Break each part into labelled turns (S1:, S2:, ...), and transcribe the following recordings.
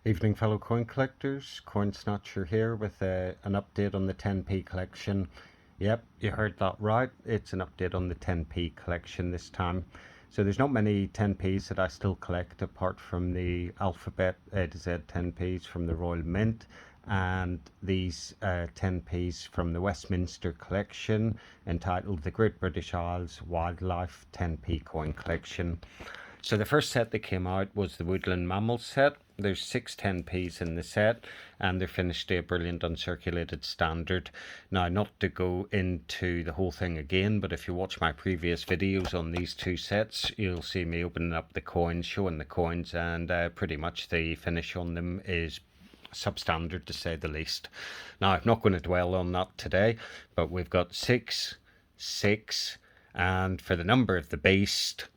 S1: Evening fellow coin collectors, Coin Snatcher here with an update on the 10p collection. Yep, you heard that right, it's an update on the 10p collection this time. So there's not many 10p's that I still collect apart from the alphabet A to Z 10p's from the Royal Mint and these 10p's from the Westminster collection entitled the Great British Isles Wildlife 10p coin collection. So the first set that came out was the Woodland Mammal set. There's 6 10p's in the set and they're finished to a brilliant uncirculated standard. Now, not to go into the whole thing again, but if you watch my previous videos on these two sets, you'll see me opening up the coins, showing the coins, and pretty much the finish on them is substandard to say the least. Now, I'm not going to dwell on that today, but we've got 6, 6, and for the number of the beast,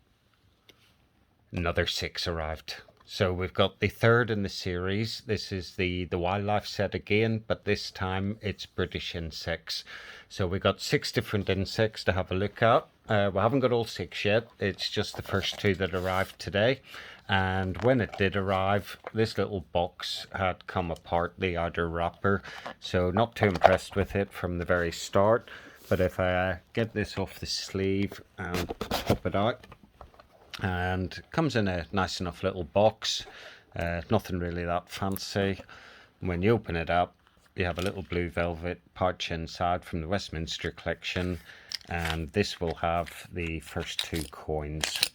S1: another 6 arrived. So we've got the third in the series. This is the wildlife set again, but this time it's British insects. So we've got 6 different insects to have a look at. We haven't got all 6 yet. It's just the first 2 that arrived today. And when it did arrive, this little box had come apart, the outer wrapper. So not too impressed with it from the very start. But if I get this off the sleeve and pop it out, and comes in a nice enough little box, nothing really that fancy. When you open it up, you have a little blue velvet pouch inside from the Westminster collection, and this will have the first 2 coins.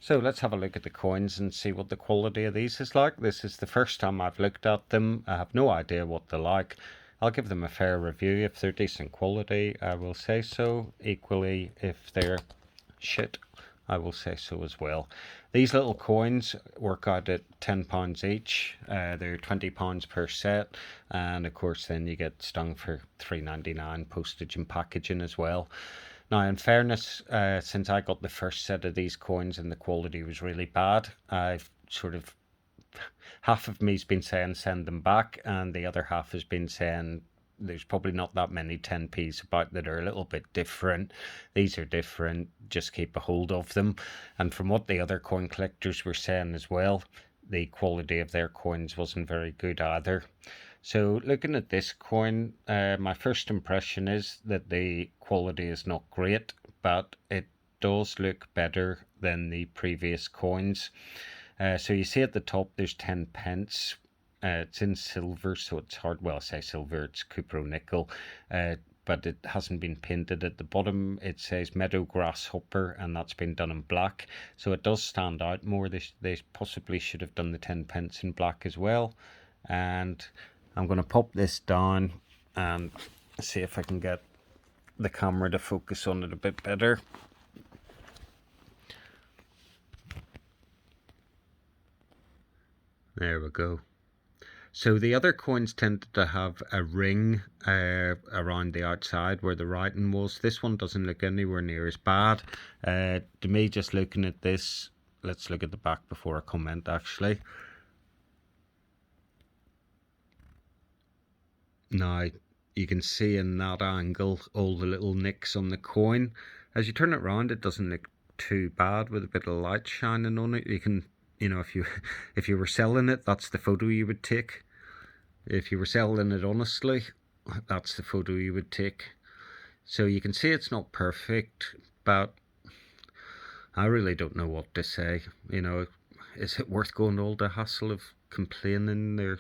S1: So let's have a look at the coins and see what the quality of these is like. This is the first time I've looked at them. I have no idea what they're like. I'll give them a fair review. If they're decent quality, I will say so. Equally, if they're shit, I will say so as well. These little coins work out at £10 each. They're £20 per set, and of course then you get stung for £3.99 postage and packaging as well. Now, in fairness, since I got the first set of these coins and the quality was really bad, I've sort of, half of me's been saying send them back, and the other half has been saying there's probably not that many 10p's about that are a little bit different. These are different, just keep a hold of them. And from what the other coin collectors were saying as well, the quality of their coins wasn't very good either. So looking at this coin, my first impression is that the quality is not great, but it does look better than the previous coins. So you see at the top there's 10 pence. It's in silver, so it's hard. Well, I say silver, it's cupro nickel, but it hasn't been painted. At the bottom it says meadow grasshopper, and that's been done in black, so it does stand out more. They possibly should have done the 10 pence in black as well. And I'm going to pop this down and see if I can get the camera to focus on it a bit better. There we go. So the other coins tended to have a ring around the outside where the writing was. This one doesn't look anywhere near as bad. To me, just looking at this, let's look at the back before I comment actually. Now, you can see in that angle all the little nicks on the coin. As you turn it around, it doesn't look too bad with a bit of light shining on it. You can, if you were selling it, that's the photo you would take. If you were selling it honestly, that's the photo you would take. So you can see it's not perfect, but I really don't know what to say. Is it worth going all the hassle of complaining? They're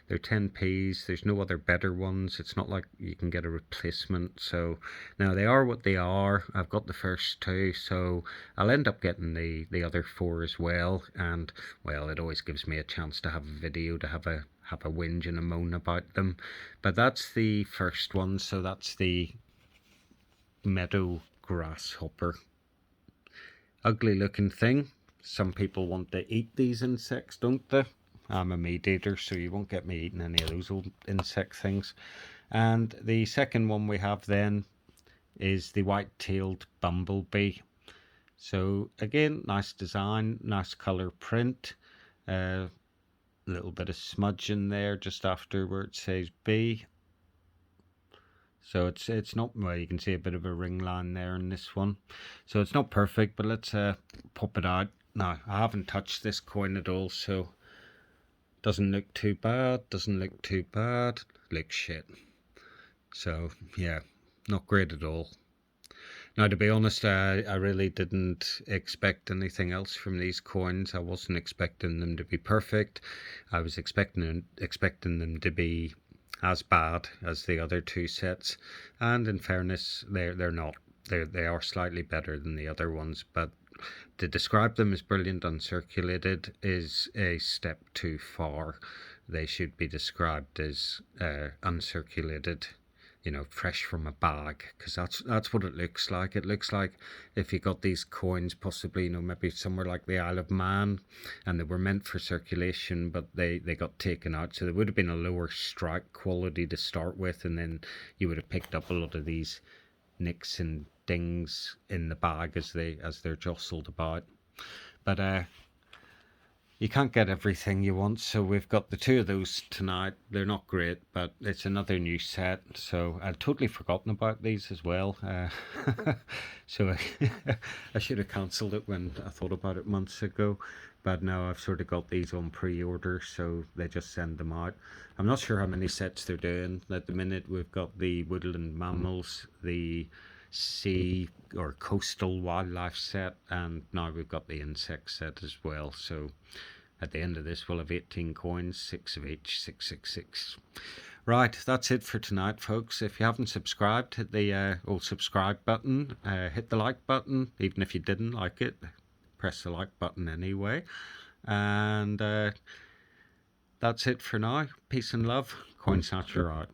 S1: 10p's. There's no other better ones. It's not like you can get a replacement. So now they are what they are. I've got the first 2, so I'll end up getting the other 4 as well. And well, it always gives me a chance to have a video, to have a whinge and a moan about them. But that's the first one. So that's the meadow grasshopper. Ugly looking thing. Some people want to eat these insects, don't they? I'm a meat eater, so you won't get me eating any of those old insect things. And the second one we have then is the white-tailed bumblebee. So again, nice design, nice colour print, a little bit of smudge in there just after where it says bee. So it's not, well, you can see a bit of a ring line there in this one. So it's not perfect, but let's pop it out. Now, I haven't touched this coin at all, so Doesn't look too bad, doesn't look too bad, looks shit. So, yeah, not great at all. Now, to be honest, I really didn't expect anything else from these coins. I wasn't expecting them to be perfect. I was expecting them to be as bad as the other two sets, and in fairness, they're not. They are slightly better than the other ones, but to describe them as brilliant uncirculated is a step too far. They should be described as uncirculated, you know, fresh from a bag, because that's what it looks like. It looks like if you got these coins, possibly, you know, maybe somewhere like the Isle of Man, and they were meant for circulation, but they got taken out, so there would have been a lower strike quality to start with, and then you would have picked up a lot of these nicks and dings in the bag as they're jostled about. But you can't get everything you want, so we've got the two of those tonight. They're not great, but it's another new set, so I'd totally forgotten about these as well. So I should have cancelled it when I thought about it months ago, but now I've sort of got these on pre-order, so they just send them out. I'm not sure how many sets they're doing at the minute. We've got the Woodland Mammals, the sea or coastal wildlife set, and now we've got the insect set as well. So at the end of this, we'll have 18 coins, 6 of each, 666. Right, that's it for tonight, folks. If you haven't subscribed, hit the old subscribe button, hit the like button, even if you didn't like it, press the like button anyway. And that's it for now. Peace and love. Coin Snatcher out.